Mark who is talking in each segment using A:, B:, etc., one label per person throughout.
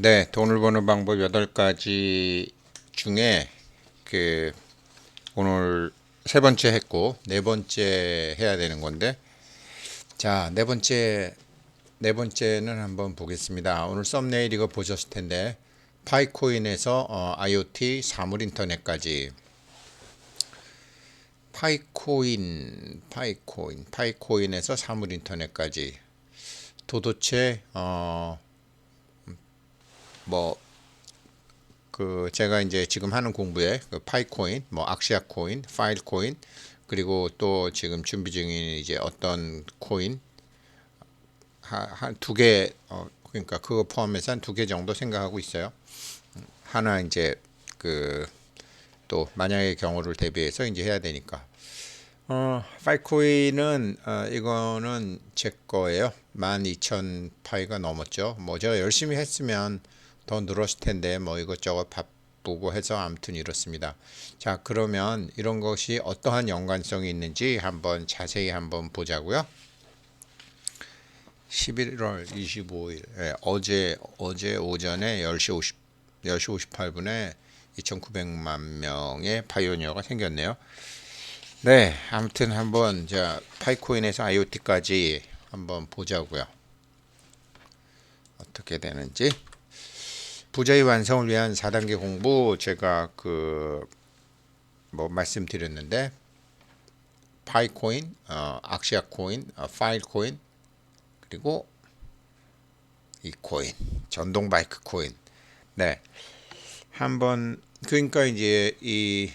A: 네, 돈을 버는 방법 8가지 중에 오늘 세 번째 했고 네 번째 해야 되는 건데, 자, 네 번째는 한번 보겠습니다. 오늘 썸네일 이거 보셨을 텐데, 파이코인에서 IoT 사물 인터넷까지. 파이코인에서 사물 인터넷까지. 도대체 뭐 제가 이제 지금 하는 공부에 파이코인, 뭐 악시아 코인, 파일 코인, 그리고 또 지금 준비 중인 이제 어떤 코인 한 두 개, 그러니까 그거 포함해서 한 두 개 정도 생각하고 있어요. 하나 이제 그 또 만약의 경우를 대비해서 이제 해야 되니까. 파이코인은 이거는 제 거예요. 12,000 파이가 넘었죠. 뭐 제가 열심히 했으면 더 늘었을 텐데 뭐 이것저것 바쁘고 해서 아무튼 이렇습니다. 자, 그러면 이런 것이 어떠한 연관성이 있는지 한번 자세히 한번 보자고요. 11월 25일, 어제 오전에 10시 58분에 2,900만 명의 파이오니어가 생겼네요. 네, 아무튼 한번 파이코인에서 IoT까지 한번 보자고요. 어떻게 되는지. 부자의 완성을 위한 4단계 공부 제가 뭐 말씀드렸는데, 파이코인, 악시아 코인, 파일 코인, 그리고 이 코인, 전동 바이크 코인. 네, 한번 그러니까 이제 이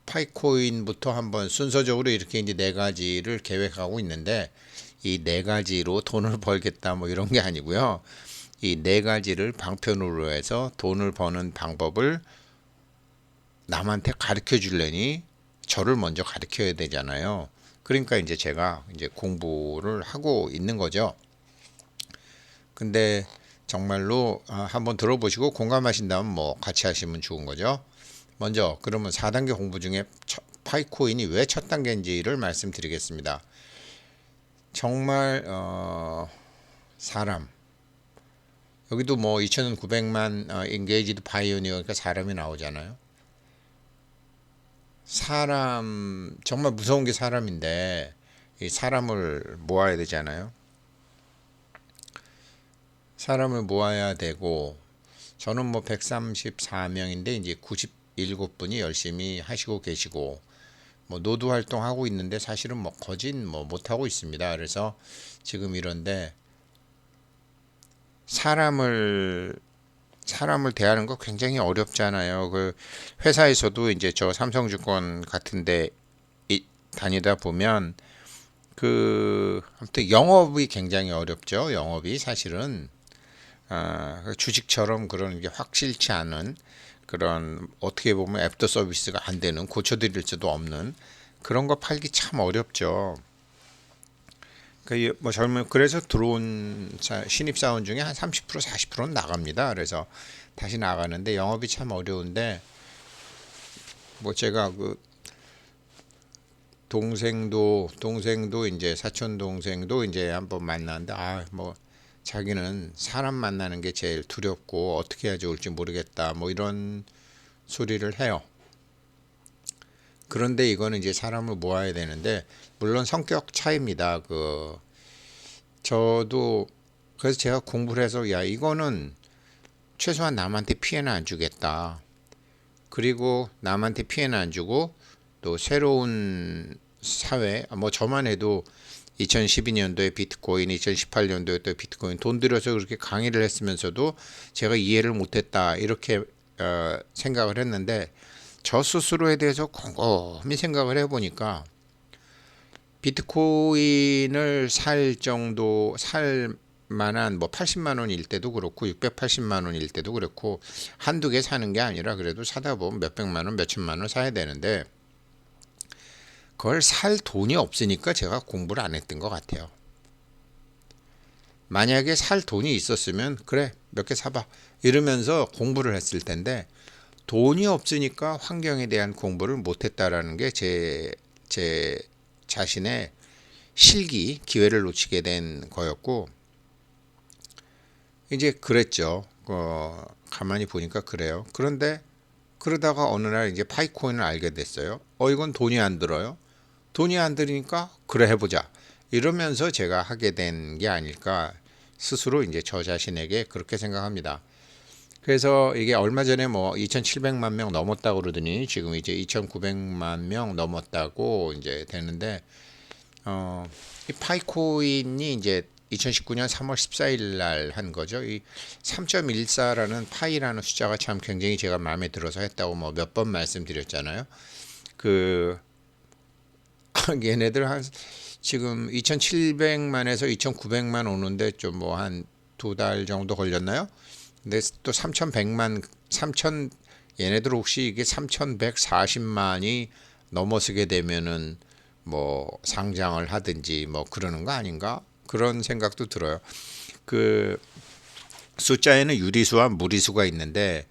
A: 파이코인부터 한번 순서적으로 이렇게 이제 네 가지를 계획하고 있는데, 이 네 가지로 돈을 벌겠다 뭐 이런 게 아니고요. 이 네 가지를 방편으로 해서 돈을 버는 방법을 남한테 가르쳐 주려니 저를 먼저 가르쳐야 되잖아요. 그러니까 이제 제가 이제 공부를 하고 있는 거죠. 근데 정말로 한번 들어보시고 공감하신다면 뭐 같이 하시면 좋은 거죠. 먼저 그러면 4단계 공부 중에 파이코인이 왜 첫 단계인지를 말씀드리겠습니다. 정말 사람, 여기도 뭐 2,900만 인게이지드 파이오니어니까 사람이 나오잖아요. 사람, 정말 무서운 게 사람인데 이 사람을 모아야 되잖아요. 사람을 모아야 되고, 저는 뭐 134명인데 이제 97분이 열심히 하시고 계시고, 뭐 노드 활동하고 있는데 사실은 뭐 거진 뭐 못하고 있습니다. 그래서 지금 이런데, 사람을 대하는 거 굉장히 어렵잖아요. 회사에서도 이제 저 삼성증권 같은데 다니다 보면 아무튼 영업이 굉장히 어렵죠. 영업이 사실은 주식처럼 그런 게 확실치 않은, 그런 어떻게 보면 애프터 서비스가 안 되는, 고쳐드릴 수도 없는 그런 거 팔기 참 어렵죠. 뭐 그래서 들어온 신입 사원 중에 한 30% 40%는 나갑니다. 그래서 다시 나가는데 영업이 참 어려운데, 뭐 제가 동생도 이제 사촌 동생도 이제 한번 만났는데, 뭐 자기는 사람 만나는 게 제일 두렵고 어떻게 해야 좋을지 모르겠다 뭐 이런 소리를 해요. 그런데 이거는 이제 사람을 모아야 되는데, 물론 성격 차이입니다. 저도 그래서 제가 공부를 해서, 야, 이거는 최소한 남한테 피해는 안 주겠다. 그리고 남한테 피해는 안 주고 또 새로운 사회, 뭐 저만 해도 2012년도에 비트코인, 2018년도에 또 비트코인 돈 들여서 그렇게 강의를 했으면서도 제가 이해를 못했다 이렇게 생각을 했는데, 저 스스로에 대해서 곰곰이 생각을 해보니까 비트코인을 살 만한 뭐 80만 원일 때도 그렇고 680만 원일 때도 그렇고 한두 개 사는 게 아니라 그래도 사다 보면 몇백만 원, 몇천만 원 사야 되는데, 그걸 살 돈이 없으니까 제가 공부를 안 했던 것 같아요. 만약에 살 돈이 있었으면 그래 몇 개 사봐 이러면서 공부를 했을 텐데, 돈이 없으니까 환경에 대한 공부를 못했다라는 게 제 자신의 기회를 놓치게 된 거였고, 이제 그랬죠. 가만히 보니까 그래요. 그런데 그러다가 어느 날 이제 파이코인을 알게 됐어요. 이건 돈이 안 들어요. 돈이 안 들으니까 그래 해보자. 이러면서 제가 하게 된 게 아닐까 스스로 이제 저 자신에게 그렇게 생각합니다. 그래서 이게 얼마 전에 뭐 2,700만 명 넘었다고 그러더니 지금 이제 2,900만 명 넘었다고 이제 되는데 이 파이코인이 이제 2019년 3월 14일 날 한 거죠. 이 3.14라는 파이라는 숫자가 참 굉장히 제가 마음에 들어서 했다고 뭐 몇 번 말씀드렸잖아요. 그 얘네들 한 지금 2,700만에서 2,900만 오는데 좀 뭐 한 두 달 정도 걸렸나요? 근데 또 3,100만 얘네들 혹시 이게 3,140만이 넘어서게 되면은 뭐 상장을 하든지 뭐 그러는 거 아닌가? 그런 생각도 들어요. 그 숫자에는 유리수와 무리수가 있는데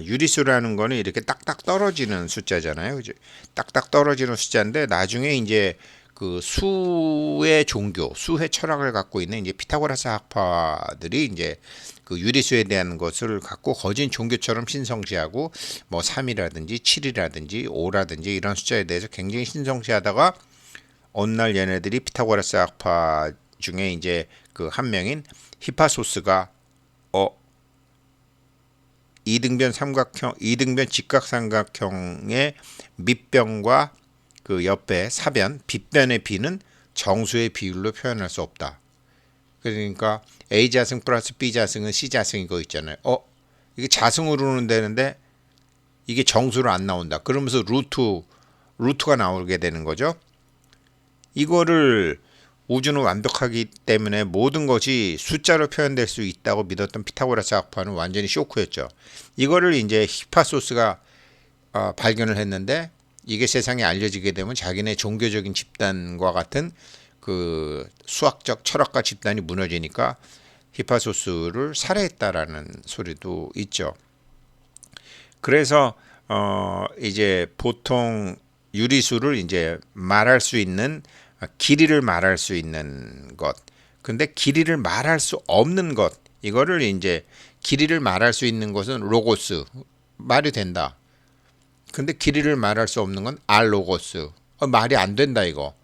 A: 유리수라는 거는 이렇게 딱딱 떨어지는 숫자잖아요. 그죠? 딱딱 떨어지는 숫자인데 나중에 이제 그 수의 종교, 수의 철학을 갖고 있는 이제 피타고라스 학파들이 이제 그 유리수에 대한 것을 갖고 거진 종교처럼 신성시하고 뭐 3이라든지 7이라든지 5라든지 이런 숫자에 대해서 굉장히 신성시하다가 어느 날 얘네들이 피타고라스 학파 중에 이제 그 한 명인 히파소스가 이등변 직각삼각형의 밑변과 그 옆에 사변, 빗변의 비는 정수의 비율로 표현할 수 없다. 그러니까 A 자승 플러스 B 자승은 C 자승인 거 있잖아요. 이게 자승으로는 되는데 이게 정수로 안 나온다. 그러면서 루트가 나오게 되는 거죠. 이거를 우주는 완벽하기 때문에 모든 것이 숫자로 표현될 수 있다고 믿었던 피타고라스 학파는 완전히 쇼크였죠. 이거를 이제 히파소스가 발견을 했는데 이게 세상에 알려지게 되면 자기네 종교적인 집단과 같은 그 수학적 철학가 집단이 무너지니까 히파소스를 살해했다라는 소리도 있죠. 그래서 이제 보통 유리수를 이제 말할 수 있는 길이를 말할 수 있는 것. 근데 길이를 말할 수 없는 것. 이거를 이제 길이를 말할 수 있는 것은 로고스. 말이 된다. 근데 길이를 말할 수 없는 건 알로고스. 말이 안 된다 이거.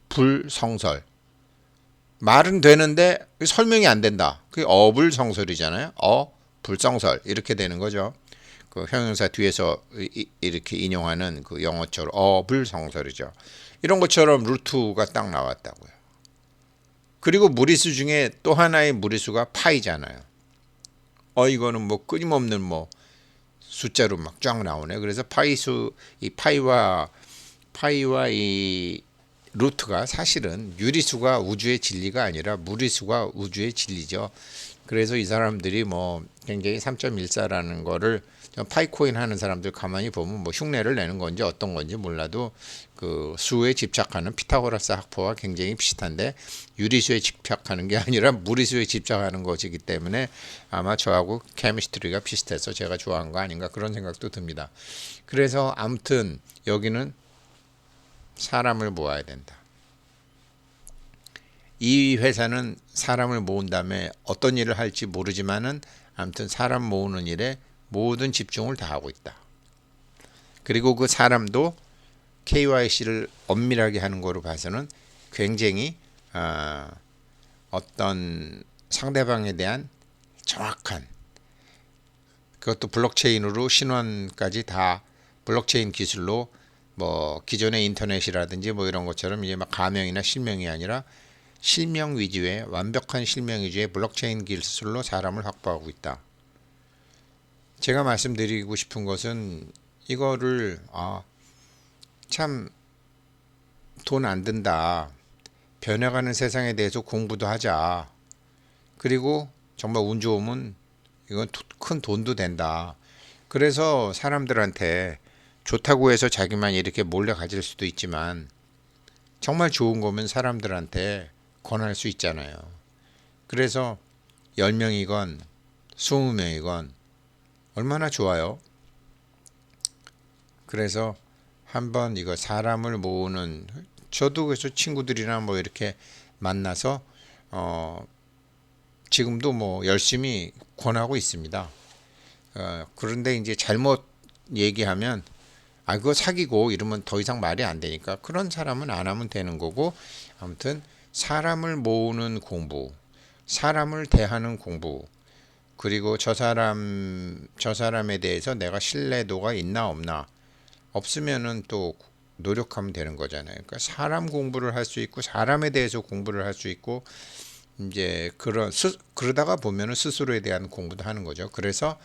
A: 불성설. 말은 되는데 설명이 안 된다. 그게 어불성설이잖아요. 불성설 이렇게 되는 거죠. 그 형용사 뒤에서 이렇게 인용하는 그 영어처럼 어불성설이죠. 이런 것처럼 루트가 딱 나왔다고요. 그리고 무리수 중에 또 하나의 무리수가 파이잖아요. 이거는 뭐 끊임없는 뭐 숫자로 막 쫙 나오네. 그래서 이 파이와 이 루트가 사실은 유리수가 우주의 진리가 아니라 무리수가 우주의 진리죠. 그래서 이 사람들이 뭐 굉장히 3.14라는 거를 파이코인 하는 사람들 가만히 보면 뭐 흉내를 내는 건지 어떤 건지 몰라도 그 수에 집착하는 피타고라스 학파와 굉장히 비슷한데 유리수에 집착하는 게 아니라 무리수에 집착하는 것이기 때문에 아마 저하고 케미스트리가 비슷해서 제가 좋아한 거 아닌가 그런 생각도 듭니다. 그래서 아무튼 여기는 사람을 모아야 된다. 이 회사는 사람을 모은 다음에 어떤 일을 할지 모르지만은 아무튼 사람 모으는 일에 모든 집중을 다 하고 있다. 그리고 그 사람도 KYC를 엄밀하게 하는 거로 봐서는 굉장히 어떤 상대방에 대한 정확한 그것도 블록체인으로 신원까지 다 블록체인 기술로 뭐 기존의 인터넷이라든지 뭐 이런 것처럼 이제 막 가명이나 실명이 아니라 실명 위주의 완벽한 실명 위주의 블록체인 기술로 사람을 확보하고 있다. 제가 말씀드리고 싶은 것은 이거를 참 돈 안 든다. 변해가는 세상에 대해서 공부도 하자. 그리고 정말 운 좋으면 이건 큰 돈도 된다. 그래서 사람들한테 좋다고 해서 자기만 이렇게 몰래 가질 수도 있지만 정말 좋은 거면 사람들한테 권할 수 있잖아요. 그래서 10명이건 20명이건 얼마나 좋아요. 그래서 한번 이거 사람을 모으는 저도 그래서 친구들이랑 뭐 이렇게 만나서 지금도 뭐 열심히 권하고 있습니다. 그런데 이제 잘못 얘기하면 아 그거 사기고 이러면 더 이상 말이 안 되니까 그런 사람은 안 하면 되는 거고 아무튼 사람을 모으는 공부, 사람을 대하는 공부 그리고 저 사람에 대해서 내가 신뢰도가 있나 없나 없으면은 또 노력하면 되는 거잖아요. 그러니까 사람 공부를 할 수 있고 사람에 대해서 공부를 할 수 있고 이제 그러다가 보면은 스스로에 대한 공부도 하는 거죠. 그래서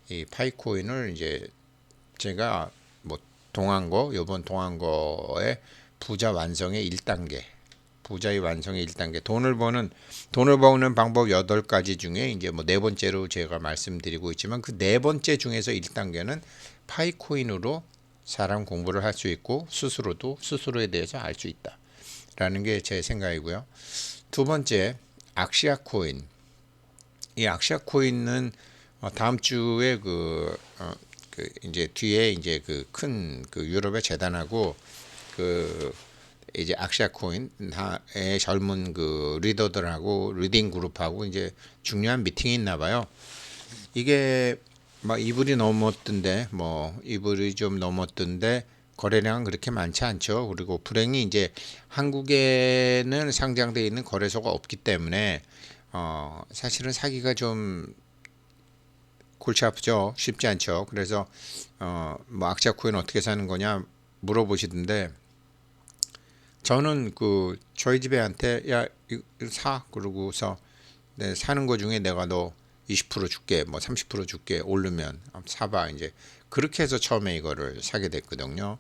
A: 이 파이코인을 이제 제가 뭐 동한 거 요번 동한 거에 부자 완성의 1단계 부자의 완성의 1단계 돈을 버는 방법 8가지 중에 이제 뭐 네 번째로 제가 말씀드리고 있지만 그 네 번째 중에서 1단계는 파이코인으로 사람 공부를 할 수 있고 스스로도 스스로에 대해서 알 수 있다라는 게 제 생각이고요. 두 번째 악시아 코인. 이 악시아 코인은 다음 주에 그 이제 뒤에 이제 그 큰 그 유럽의 재단하고 그 이제 악시아 코인의 젊은 그 리더들하고 리딩 그룹하고 이제 중요한 미팅이 있나 봐요. 이게 막 이불이 좀 넘었던데 거래량은 그렇게 많지 않죠. 그리고 불행히 이제 한국에는 상장되어 있는 거래소가 없기 때문에 사실은 사기가 좀 골치 아프죠. 쉽지 않죠. 그래서 뭐 악시아 코인 어떻게 사는 거냐 물어보시던데 저는 그 저희 집애한테 야 이거 사 그러고서 사는 거 중에 내가 너 20% 줄게 뭐 30% 줄게 오르면 사봐 이제 그렇게 해서 처음에 이거를 사게 됐거든요.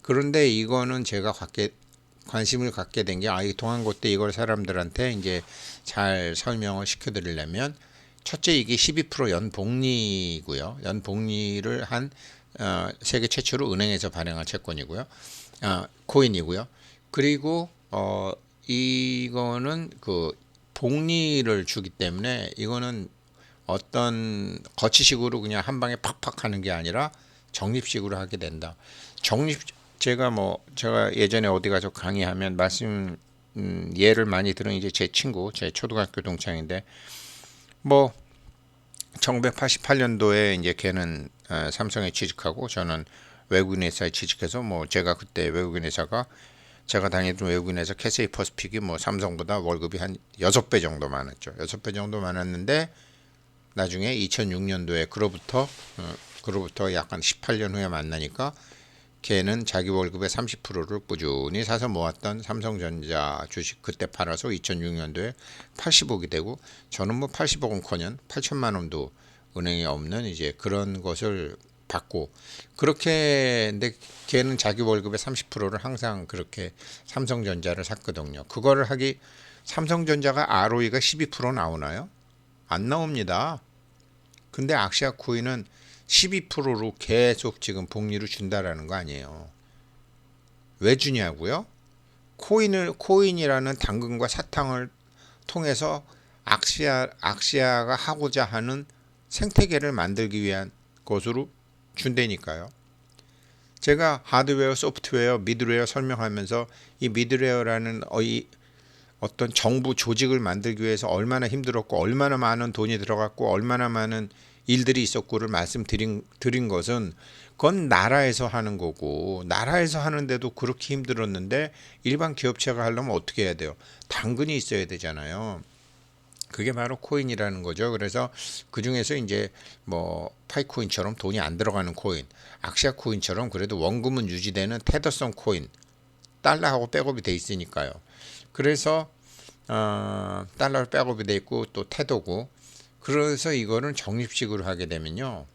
A: 그런데 이거는 제가 관심을 갖게 된 게 이 동안고 때 이걸 사람들한테 이제 잘 설명을 시켜드리려면 첫째 이게 12% 연복리고요. 연복리를 한 세계 최초로 은행에서 발행한 채권이고요. 코인이고요. 그리고 이거는 그 복리를 주기 때문에 이거는 어떤 거치식으로 그냥 한 방에 팍팍 하는 게 아니라 적립식으로 하게 된다. 적립 제가 예전에 어디 가서 강의하면 예를 많이 들은 이제 제 친구, 제 초등학교 동창인데 뭐 1988년도에 이제 걔는 삼성에 취직하고 저는 외국인 회사에 취직해서 뭐 제가 그때 외국인 회사가 제가 다니던 외국인 회사 캐세이 퍼시픽이 뭐 삼성보다 월급이 한 6배 정도 많았죠. 6배 정도 많았는데 나중에 2006년도에 그로부터 약간 18년 후에 만나니까 걔는 자기 월급의 30%를 꾸준히 사서 모았던 삼성전자 주식 그때 팔아서 2006년도에 80억이 되고 저는 뭐 80억은커녕 8천만 원도 은행에 없는 이제 그런 것을 받고 그렇게 근데 걔는 자기 월급의 30%를 항상 그렇게 삼성전자를 샀거든요. 그거를 하기 삼성전자가 ROE가 12% 나오나요? 안 나옵니다. 근데 악시아 코인은 12%로 계속 지금 복리를 준다라는 거 아니에요. 왜 주냐고요? 코인이라는 당근과 사탕을 통해서 악시아가 하고자 하는 생태계를 만들기 위한 것으로 준다니까요. 제가 하드웨어, 소프트웨어, 미드웨어 설명하면서 이 미드웨어라는 어떤 정부 조직을 만들기 위해서 얼마나 힘들었고 얼마나 많은 돈이 들어갔고 얼마나 많은 일들이 있었고를 말씀드린 것은 그건 나라에서 하는 거고 나라에서 하는데도 그렇게 힘들었는데 일반 기업체가 하려면 어떻게 해야 돼요? 당근이 있어야 되잖아요. 그게 바로 코인이라는 거죠. 그래서 그 중에서 이제 뭐 파이코인처럼 돈이 안 들어가는 코인, 악시아 코인처럼 그래도 원금은 유지되는 테더성 코인, 달러하고 백업이 돼 있으니까요. 그래서 달러 백업이 돼 있고 또 테더고 그래서 이거는 적립식으로 하게 되면요.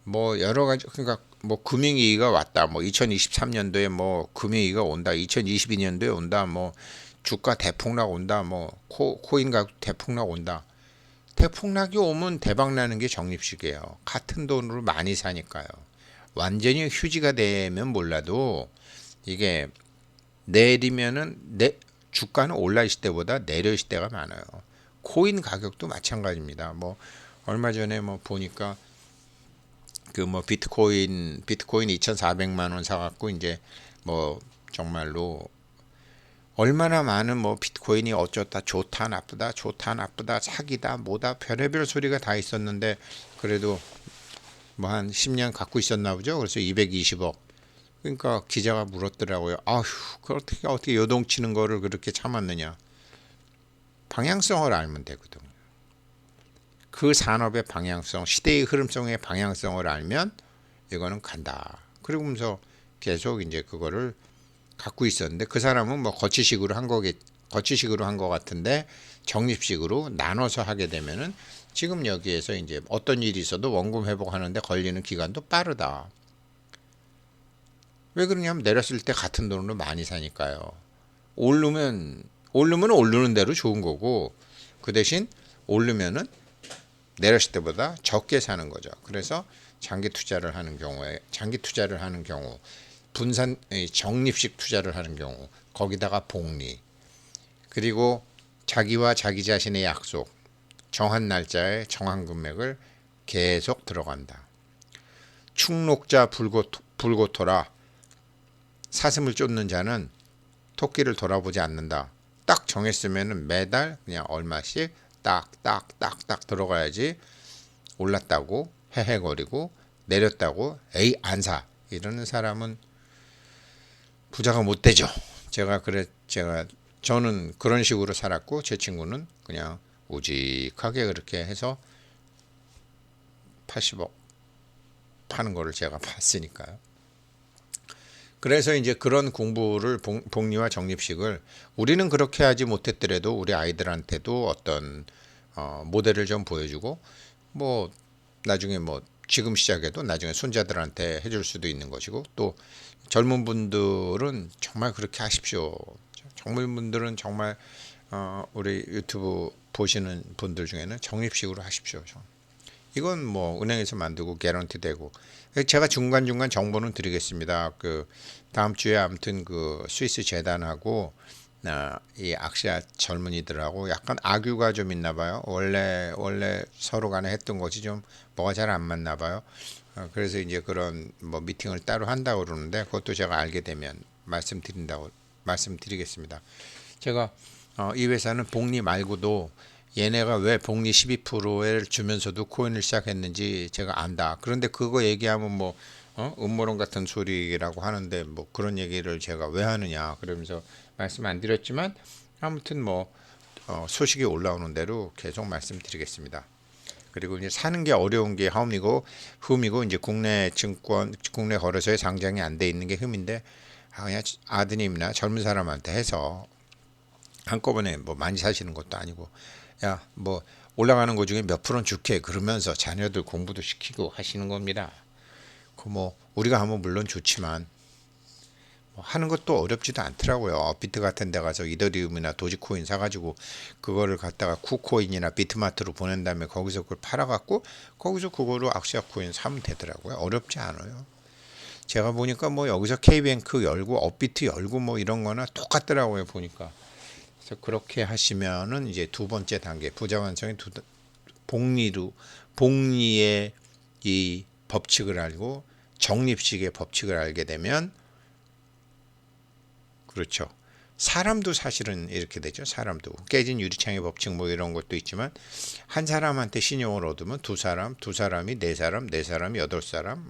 A: 뭐 여러 가지 그러니까 뭐 금융위기가 왔다. 뭐 2023년도에 뭐 금융위기가 온다. 2022년도에 온다. 뭐 주가 대폭락 온다. 뭐 코인 가격 대폭락 온다. 대폭락이 오면 대박 나는 게 적립식이에요. 같은 돈으로 많이 사니까요. 완전히 휴지가 되면 몰라도 이게 내리면은 주가는 올라 있을 때보다 내려 있을 때가 많아요. 코인 가격도 마찬가지입니다. 뭐 얼마 전에 뭐 보니까 그 뭐 비트코인 2,400만 원 사갖고 이제 뭐 정말로 얼마나 많은 뭐 비트코인이 어쩌다 좋다 나쁘다 좋다 나쁘다 사기다 뭐다 별의별 소리가 다 있었는데 그래도 뭐 한 10년 갖고 있었나 보죠. 그래서 220억. 그러니까 기자가 물었더라고요. 아휴, 그 어떻게 요동치는 거를 그렇게 참았느냐. 방향성을 알면 되거든. 그 산업의 방향성, 시대의 흐름성의 방향성을 알면 이거는 간다. 그러면서 계속 이제 그거를 갖고 있었는데 그 사람은 뭐 거치식으로 한 거 같은데 적립식으로 나눠서 하게 되면은 지금 여기에서 이제 어떤 일이 있어도 원금 회복하는데 걸리는 기간도 빠르다. 왜 그러냐면 내렸을 때 같은 돈으로 많이 사니까요. 오르면 오르는 대로 좋은 거고 그 대신 오르면은 내렸을 때보다 적게 사는 거죠. 그래서 장기 투자를 하는 경우 분산 적립식 투자를 하는 경우 거기다가 복리 그리고 자기와 자기 자신의 약속 정한 날짜에 정한 금액을 계속 들어간다. 충록자 불고토라 사슴을 쫓는 자는 토끼를 돌아보지 않는다. 딱 정했으면 매달 그냥 얼마씩 딱딱딱딱 들어가야지 올랐다고 헤헤거리고 내렸다고 에이 안 사 이러는 사람은 부자가 못 되죠. 저는 그런 식으로 살았고 제 친구는 그냥 우직하게 그렇게 해서 80억 파는 거를 제가 봤으니까요. 그래서 이제 그런 공부를 복리와 적립식을 우리는 그렇게 하지 못했더라도 우리 아이들한테도 어떤 모델을 좀 보여주고 뭐 나중에 뭐 지금 시작해도 나중에 손자들한테 해줄 수도 있는 것이고 또 젊은 분들은 정말 그렇게 하십시오. 젊은 분들은 정말 우리 유튜브 보시는 분들 중에는 적립식으로 하십시오. 이건 뭐 은행에서 만들고 개런티 되고 제가 중간중간 정보는 드리겠습니다. 그 다음 주에 아무튼 그 스위스 재단하고 이 악시아 젊은이들하고 약간 악유가 좀 있나 봐요. 원래 서로 간에 했던 것이 좀 뭐가 잘 안 맞나 봐요. 그래서 이제 그런 뭐 미팅을 따로 한다고 그러는데 그것도 제가 알게 되면 말씀드리겠습니다. 제가 이 회사는 복리 말고도 얘네가 왜 복리 12%를 주면서도 코인을 시작했는지 제가 안다. 그런데 그거 얘기하면 뭐 음모론 같은 소리라고 하는데 뭐 그런 얘기를 제가 왜 하느냐 그러면서 말씀 안 드렸지만 아무튼 뭐 소식이 올라오는 대로 계속 말씀드리겠습니다. 그리고 이제 사는 게 어려운 게 흠이고 이제 국내 거래소에 상장이 안 돼 있는 게 흠인데 그냥 아드님이나 젊은 사람한테 해서 한꺼번에 뭐 많이 사시는 것도 아니고 야 뭐 올라가는 거 중에 몇 프로는 줄게 그러면서 자녀들 공부도 시키고 하시는 겁니다. 그 뭐 우리가 하면 물론 좋지만 뭐 하는 것도 어렵지도 않더라고요. 비트 같은 데 가서 이더리움이나 도지코인 사가지고 그거를 갖다가 쿠코인이나 비트마트로 보낸 다음에 거기서 그걸 팔아갖고 거기서 그거로 악시아 코인 사면 되더라고요. 어렵지 않아요. 제가 보니까 뭐 여기서 K뱅크 열고 업비트 열고 뭐 이런 거나 똑같더라고요 보니까. 그래서 그렇게 하시면은 이제 두 번째 단계 부자 완성의 복리의 이 법칙을 알고 적립식의 법칙을 알게 되면 그렇죠. 사람도 사실은 이렇게 되죠. 사람도 깨진 유리창의 법칙 뭐 이런 것도 있지만 한 사람한테 신용을 얻으면 두 사람이 네 사람이 여덟 사람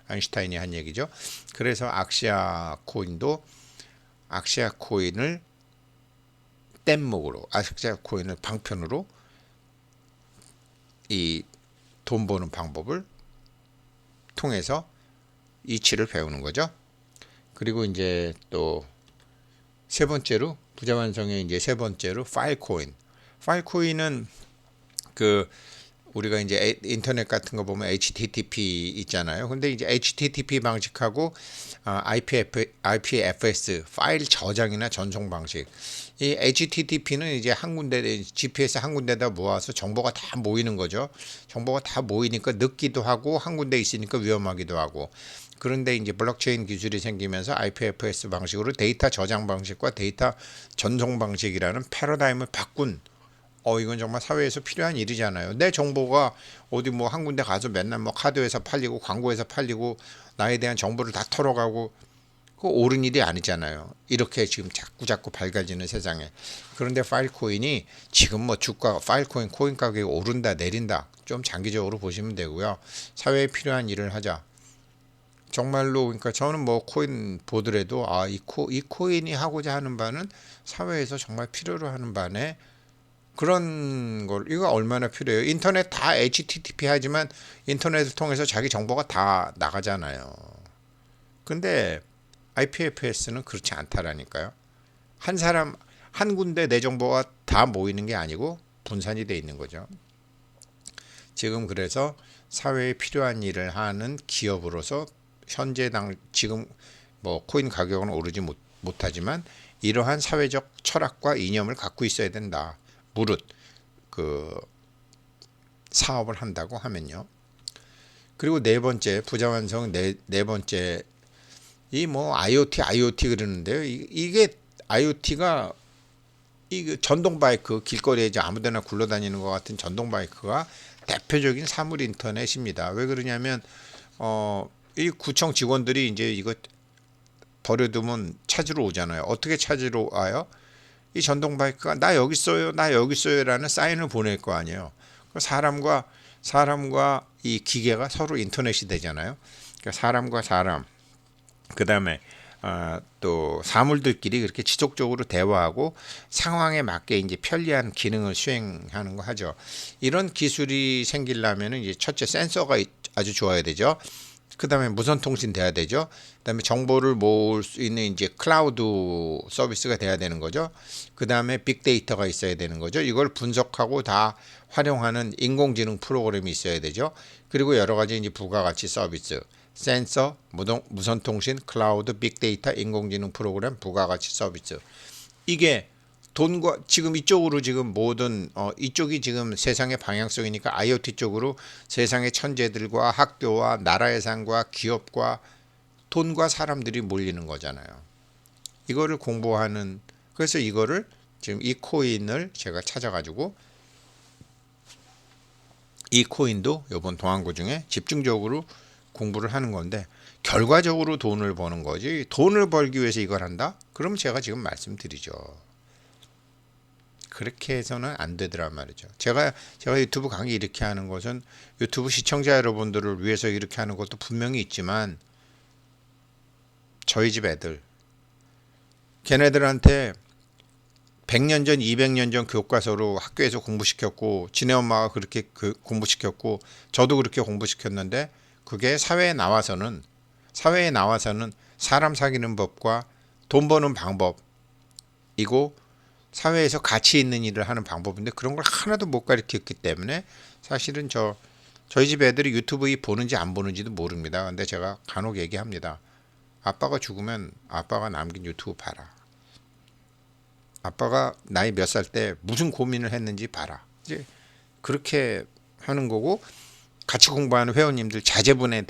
A: 아인슈타인이 한 얘기죠. 그래서 악시아 코인을 악시아 코인을 방편으로 이 돈 버는 방법을 통해서 이치를 배우는 거죠. 그리고 이제 또 세 번째로 부자 완성의 이제 세 번째로 파일코인은 그 우리가 이제 인터넷 같은 거 보면 HTTP 있잖아요. 근데 이제 HTTP 방식하고 IPFS 파일 저장이나 전송 방식. 이 HTTP는 이제 한 군데 GPS 한 군데다 모아서 정보가 다 모이는 거죠. 정보가 다 모이니까 늦기도 하고 한 군데 있으니까 위험하기도 하고. 그런데 이제 블록체인 기술이 생기면서 IPFS 방식으로 데이터 저장 방식과 데이터 전송 방식이라는 패러다임을 바꾼 이건 정말 사회에서 필요한 일이잖아요. 내 정보가 어디 뭐 한 군데 가서 맨날 뭐 카드회사 팔리고 광고회사 팔리고 나에 대한 정보를 다 털어가고 그거 옳은 일이 아니잖아요. 이렇게 지금 자꾸 밝아지는 세상에. 그런데 파일코인이 지금 뭐 주가 파일코인 코인 가격이 오른다 내린다 좀 장기적으로 보시면 되고요. 사회에 필요한 일을 하자. 정말로 그러니까 저는 뭐 코인 보더라도 이 코인이 하고자 하는 바는 사회에서 정말 필요로 하는 바네. 그런 걸 이거 얼마나 필요해요. 인터넷 다 HTTP 하지만 인터넷을 통해서 자기 정보가 다 나가잖아요. 근데 IPFS는 그렇지 않다라니까요. 한 사람 한 군데 내 정보가 다 모이는 게 아니고 분산이 돼 있는 거죠. 지금 그래서 사회에 필요한 일을 하는 기업으로서 현재 지금 뭐 코인 가격은 오르지 못하지만 이러한 사회적 철학과 이념을 갖고 있어야 된다. 무릇 그 사업을 한다고 하면요. 그리고 네 번째 부자 완성 네 번째 이 뭐 IoT 그러는데요. 이게 IoT가 이 전동 바이크 길거리에 이제 아무데나 굴러다니는 것 같은 전동 바이크가 대표적인 사물 인터넷입니다. 왜 그러냐면 이 구청 직원들이 이제 이거 버려두면 찾으러 오잖아요. 어떻게 찾으러 와요? 이 전동 바이크가 나 여기 있어요, 나 여기 있어요라는 사인을 보낼 거 아니에요. 사람과 이 기계가 서로 인터넷이 되잖아요. 그러니까 사람과 사람, 그 다음에 또 사물들끼리 그렇게 지속적으로 대화하고 상황에 맞게 이제 편리한 기능을 수행하는 거 하죠. 이런 기술이 생기려면은 이제 첫째 센서가 아주 좋아야 되죠. 그 다음에 무선 통신 돼야 되죠. 그 다음에 정보를 모을 수 있는 이제 클라우드 서비스가 돼야 되는 거죠. 그 다음에 빅데이터가 있어야 되는 거죠. 이걸 분석하고 다 활용하는 인공지능 프로그램이 있어야 되죠. 그리고 여러 가지 이제 부가가치 서비스, 센서, 무선 통신, 클라우드, 빅데이터, 인공지능 프로그램, 부가가치 서비스. 이게 돈과 지금 이쪽으로 지금 모든 이쪽이 지금 세상의 방향성이니까 IoT 쪽으로 세상의 천재들과 학교와 나라 예산과 기업과 돈과 사람들이 몰리는 거잖아요. 이거를 공부하는 그래서 이거를 지금 이 코인을 제가 찾아가지고 이 코인도 이번 동안고 중에 집중적으로 공부를 하는 건데 결과적으로 돈을 버는 거지 돈을 벌기 위해서 이걸 한다? 그럼 제가 지금 말씀드리죠. 그렇게 해서는 안 되더란 말이죠. 제가 유튜브 강의 이렇게 하는 것은 유튜브 시청자 여러분들을 위해서 이렇게 하는 것도 분명히 있지만 저희 집 애들 걔네들한테 100년 전, 200년 전 교과서로 학교에서 공부시켰고 지네 엄마가 그렇게 공부시켰고 저도 그렇게 공부시켰는데 그게 사회에 나와서는 사람 사귀는 법과 돈 버는 방법이고 사회에서 가치 있는 일을 하는 방법인데 그런 걸 하나도 못 가르쳤기 때문에 사실은 저희 집 애들이 유튜브 보는지 안 보는지도 모릅니다. 근데 제가 간혹 얘기합니다. 아빠가 죽으면 아빠가 남긴 유튜브 봐라. 아빠가 나이 몇 살 때 무슨 고민을 했는지 봐라. 이제 그렇게 하는 거고 같이 공부하는 회원님들 자제분을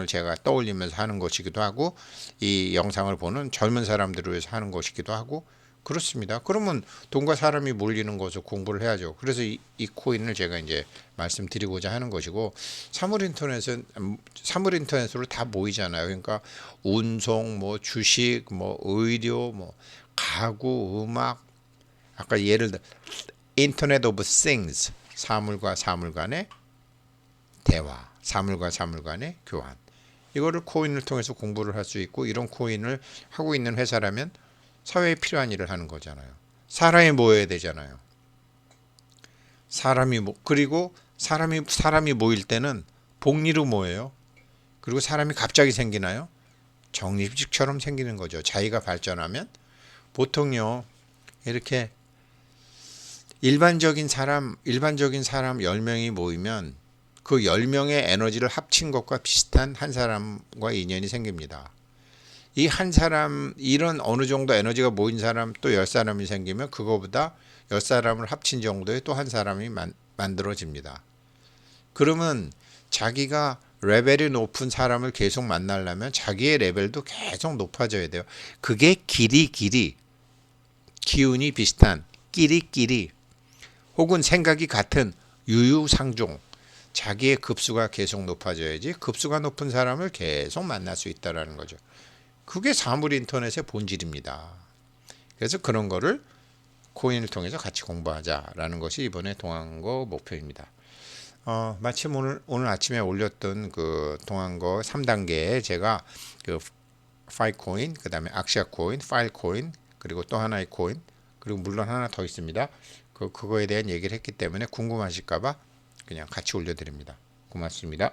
A: 제가 떠올리면서 하는 것이기도 하고 이 영상을 보는 젊은 사람들을 위해서 하는 것이기도 하고 그렇습니다. 그러면 돈과 사람이 몰리는 것을 공부를 해야죠. 그래서 이 코인을 제가 이제 말씀드리고자 하는 것이고 사물 인터넷으로 다 모이잖아요. 그러니까 운송, 뭐 주식, 뭐 의료, 뭐 가구, 음악, 아까 예를 들어 인터넷 오브 싱스, 사물과 사물 간의 대화, 사물과 사물 간의 교환. 이거를 코인을 통해서 공부를 할 수 있고 이런 코인을 하고 있는 회사라면 사회에 필요한 일을 하는 거잖아요. 사람이 모여야 되잖아요. 그리고 사람이 모일 때는 복리로 모여요. 그리고 사람이 갑자기 생기나요? 정립식처럼 생기는 거죠. 자기가 발전하면 보통요. 이렇게 일반적인 사람 10명이 모이면 그 10명의 에너지를 합친 것과 비슷한 한 사람과 인연이 생깁니다. 이 한 사람 이런 어느 정도 에너지가 모인 사람 또 10사람이 생기면 그거보다 10사람을 합친 정도의 또 한 사람이 만들어집니다. 그러면 자기가 레벨이 높은 사람을 계속 만나려면 자기의 레벨도 계속 높아져야 돼요. 그게 기운이 비슷한 끼리끼리 혹은 생각이 같은 유유상종 자기의 급수가 계속 높아져야지 급수가 높은 사람을 계속 만날 수 있다는 거죠. 그게 사물 인터넷의 본질입니다. 그래서 그런 거를 코인을 통해서 같이 공부하자라는 것이 이번에 동한거 목표입니다. 마침 오늘 아침에 올렸던 그 동한거 3단계에 제가 그 파이코인, 그 다음에 악시아 코인, 파일 코인, 그리고 또 하나의 코인, 그리고 물론 하나 더 있습니다. 그거에 대한 얘기를 했기 때문에 궁금하실까봐 그냥 같이 올려드립니다. 고맙습니다.